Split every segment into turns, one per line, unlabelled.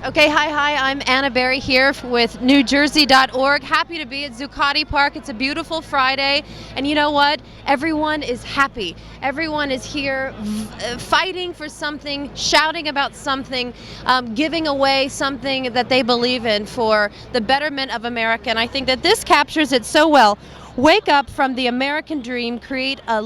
Okay, hi, I'm Anna Berry here with NewJersey.org. Happy to be at Zuccotti Park. It's a beautiful Friday, and you know what? Everyone is happy. Everyone is here fighting for something, shouting about something, giving away something that they believe in for the betterment of America, and I think that this captures it so well. Wake up from the American dream, create a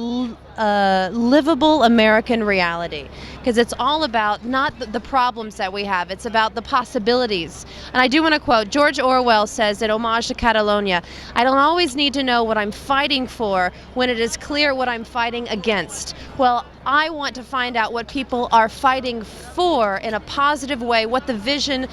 livable American reality, because it's all about not the problems that we have, it's about the possibilities. And I do want to quote, George Orwell says in Homage to Catalonia, "I don't always need to know what I'm fighting for when it is clear what I'm fighting against." Well, I want to find out what people are fighting for in a positive way, what the vision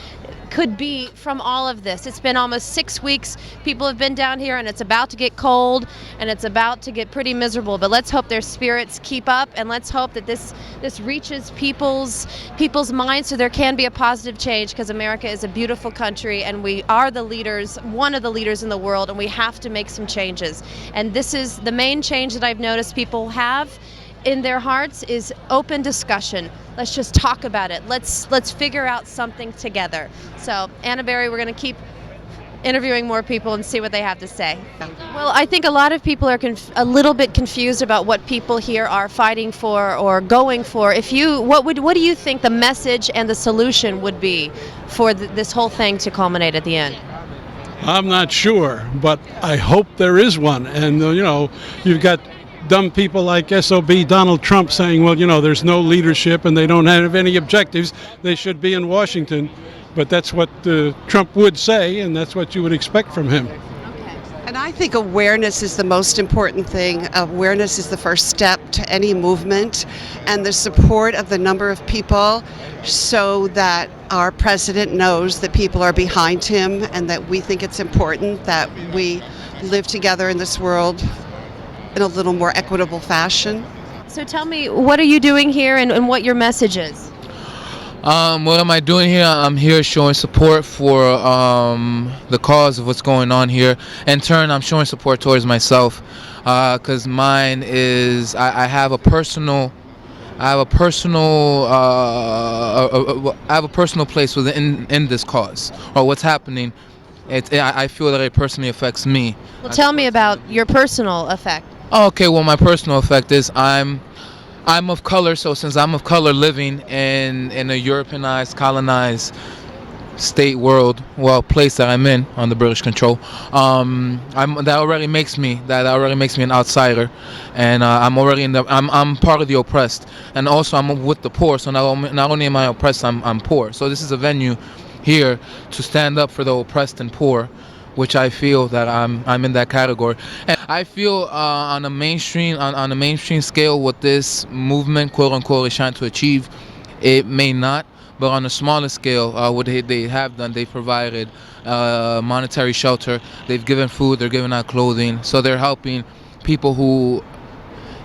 could be from all of this. It's been almost 6 weeks. People have been down here, and it's about to get cold, and it's about to get pretty miserable. But let's hope their spirits keep up, and let's hope that this reaches people's minds, so there can be a positive change. Because America is a beautiful country, and we are the leaders, one of the leaders in the world, and we have to make some changes. And this is the main change that I've noticed people have in their hearts is open discussion. Let's just talk about it. Let's figure out something together. So, Anna Berry, we're going to keep interviewing more people and see what they have to say. Well, I think a lot of people are a little bit confused about what people here are fighting for or going for. What do you think the message and the solution would be for this whole thing to culminate at the end?
I'm not sure, but I hope there is one. And you've got dumb people like SOB Donald Trump saying, well, there's no leadership and they don't have any objectives. They should be in Washington. But that's what Trump would say, and that's what you would expect from him.
And I think awareness is the most important thing. Awareness is the first step to any movement, and the support of the number of people so that our president knows that people are behind him and that we think it's important that we live together in this world in a little more equitable fashion.
So tell me, what are you doing here and what your message is?
What am I doing here? I'm here showing support for the cause of what's going on here. In turn, I'm showing support towards myself, because mine is I have a personal place within this cause, or what's happening. I feel that it personally affects me.
Well, tell me about your personal effect.
Okay, well, my personal effect is I'm of color, so since I'm of color living in a Europeanized, colonized state world, place that I'm in under British control, that already makes me an outsider, and I'm part of the oppressed, and also I'm with the poor. So not only am I oppressed, I'm poor. So this is a venue here to stand up for the oppressed and poor, which I feel that I'm in that category. And I feel on a mainstream scale, what this movement, quote unquote, is trying to achieve, it may not. But on a smaller scale, what they have done, they've provided monetary shelter, they've given food, they're giving out clothing, so they're helping people who,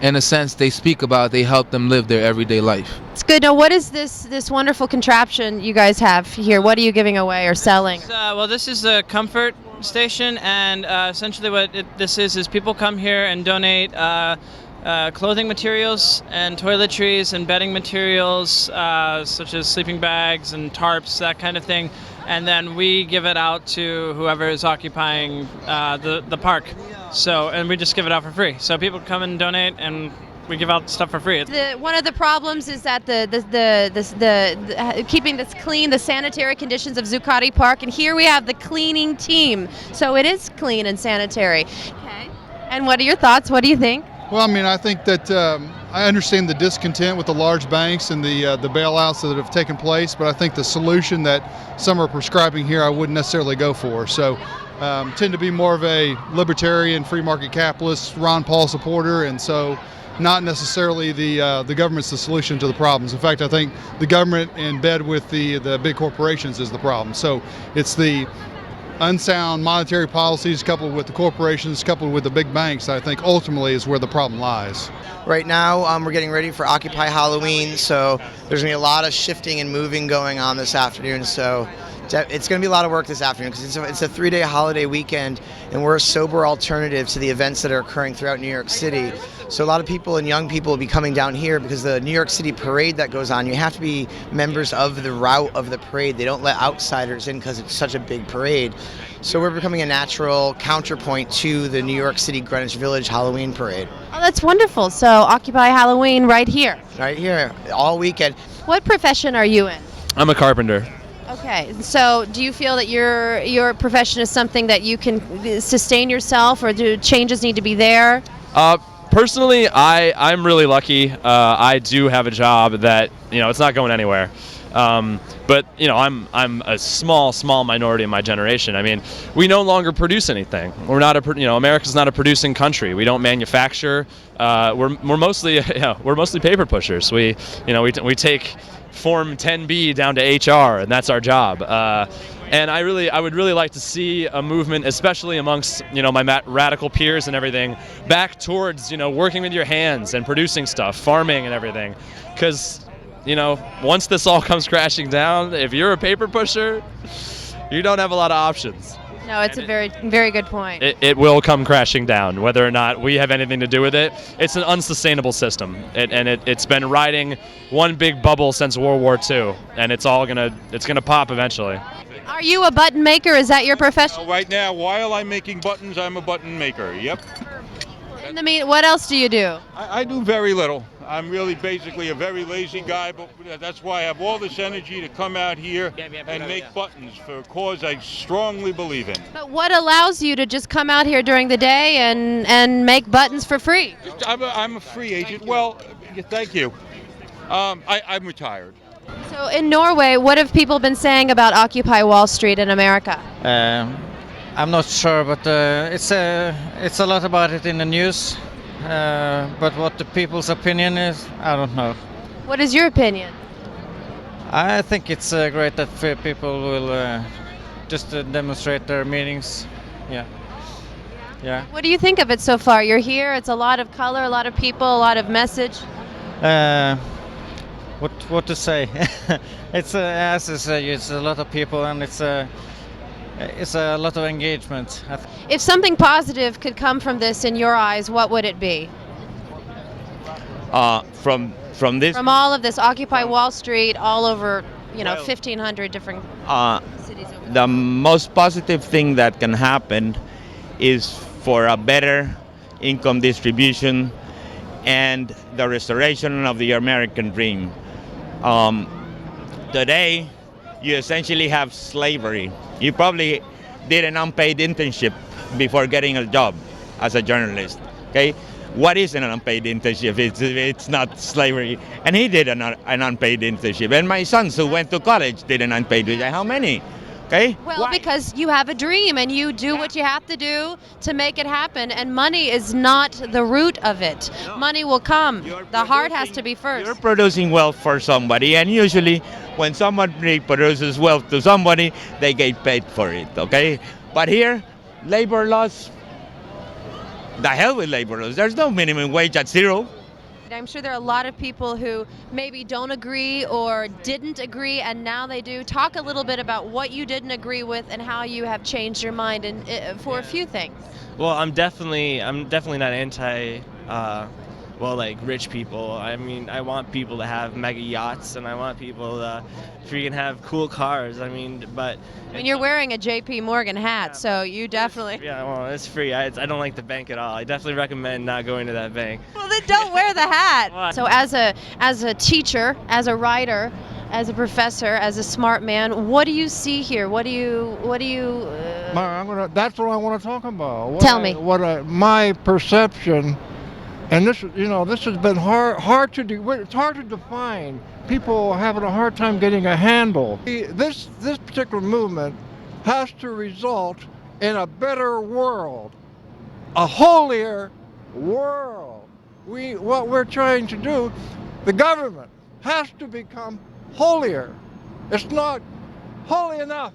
in a sense, they speak about, they help them live their everyday life.
It's good. Now, what is this wonderful contraption you guys have here? What are you giving away or selling?
Well, this is a comfort station, and essentially what this is people come here and donate clothing materials and toiletries and bedding materials, such as sleeping bags and tarps, that kind of thing, and then we give it out to whoever is occupying the park. So, and we just give it out for free. So people come and donate, and we give out stuff for free.
One of the problems is that the keeping this clean, the sanitary conditions of Zuccotti Park, and here we have the cleaning team, so it is clean and sanitary. Okay. And what are your thoughts? What do you think?
Well, I think that I understand the discontent with the large banks and the bailouts that have taken place, but I think the solution that some are prescribing here I wouldn't necessarily go for. So tend to be more of a libertarian, free market capitalist, Ron Paul supporter, and so not necessarily the government's the solution to the problems. In fact, I think the government in bed with the big corporations is the problem. So it's the unsound monetary policies coupled with the corporations, coupled with the big banks, I think ultimately is where the problem lies.
Right now, we're getting ready for Occupy Halloween, so there's going to be a lot of shifting and moving going on this afternoon. So it's going to be a lot of work this afternoon because it's a 3-day holiday weekend, and we're a sober alternative to the events that are occurring throughout New York City. So a lot of people and young people will be coming down here because the New York City parade that goes on, you have to be members of the route of the parade. They don't let outsiders in because it's such a big parade. So we're becoming a natural counterpoint to the New York City Greenwich Village Halloween parade.
Oh, that's wonderful. So Occupy Halloween right here.
Right here, all weekend.
What profession are you in?
I'm a carpenter.
Okay, so do you feel that your profession is something that you can sustain yourself, or do changes need to be there?
Personally, I'm really lucky. I do have a job that, it's not going anywhere. But I'm a small minority in my generation. I mean, we no longer produce anything. We're not America's not a producing country. We don't manufacture. We're mostly paper pushers. We take Form 10B down to HR, and that's our job. And I would really like to see a movement, especially amongst my radical peers and everything, back towards working with your hands and producing stuff, farming and everything, because once this all comes crashing down, if you're a paper pusher, you don't have a lot of options.
No, it's a very, very good point.
It will come crashing down, whether or not we have anything to do with it. It's an unsustainable system, it's been riding one big bubble since World War II, and it's gonna pop eventually.
Are you a button maker? Is that your profession?
Right now, while I'm making buttons, I'm a button maker. Yep.
What else do you do?
I do very little. I'm really basically a very lazy guy, but that's why I have all this energy to come out here and make buttons for a cause I strongly believe in.
But what allows you to just come out here during the day and make buttons for free?
I'm a free agent. Well, thank you. I'm retired.
So in Norway, what have people been saying about Occupy Wall Street in America?
I'm not sure, but it's a lot about it in the news. But what the people's opinion is, I don't know.
What is your opinion?
I think it's great that people will just demonstrate their meanings. Yeah.
What do you think of it so far? You're here. It's a lot of color, a lot of people, a lot of message.
What to say? It's as I say, it's a lot of people, and it's a lot of engagement.
If something positive could come from this in your eyes, what would it be?
From this?
From all of this, Occupy Wall Street, all over, 1,500 different cities.
The most positive thing that can happen is for a better income distribution and the restoration of the American dream. Today, you essentially have slavery. You probably did an unpaid internship before getting a job as a journalist. Okay, what is an unpaid internship? It's not slavery. And he did an unpaid internship. And my sons who went to college did an unpaid internship. How many? Okay.
Well,
Why?
because you have a dream and you do what you have to do to make it happen, and money is not the root of it.
No.
Money will come. The heart has to be first.
You're producing wealth for somebody, and usually when somebody produces wealth to somebody, they get paid for it, okay? But here, labor laws, the hell with labor laws. There's no minimum wage at zero.
I'm sure there are a lot of people who maybe don't agree or didn't agree, and now they do. Talk a little bit about what you didn't agree with and how you have changed your mind for a few things.
Well, I'm definitely not anti rich people. I mean, I want people to have mega yachts, and I want people to freaking have cool cars. But
you're wearing a JP Morgan hat, so you definitely...
Yeah, well, it's free. I don't like the bank at all. I definitely recommend not going to that bank.
Well, then don't wear the hat.
What?
So as a teacher, as a writer, as a professor, as a smart man, what do you see here? What do you
that's what I want to talk about.
Tell me.
My perception, and this has been hard to define. People having a hard time getting a handle. This particular movement has to result in a better world, a holier world. What we're trying to do, the government has to become holier. It's not holy enough.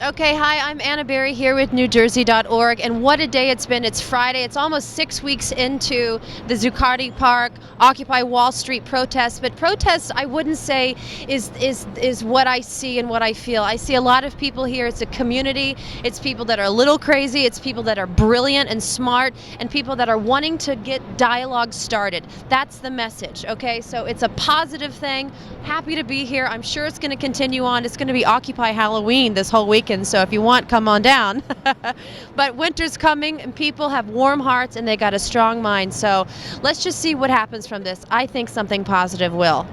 Okay, hi, I'm Anna Berry here with NewJersey.org, and what a day it's been. It's Friday. It's almost 6 weeks into the Zuccotti Park Occupy Wall Street protests, but protests I wouldn't say is what I see and what I feel. I see a lot of people here. It's a community. It's people that are a little crazy. It's people that are brilliant and smart, and people that are wanting to get dialogue started. That's the message, okay? So it's a positive thing. Happy to be here. I'm sure it's going to continue on. It's going to be Occupy Halloween this whole weekend, so if you want, come on down. But winter's coming, and people have warm hearts, and they got a strong mind, so let's just see what happens from this. I think something positive will.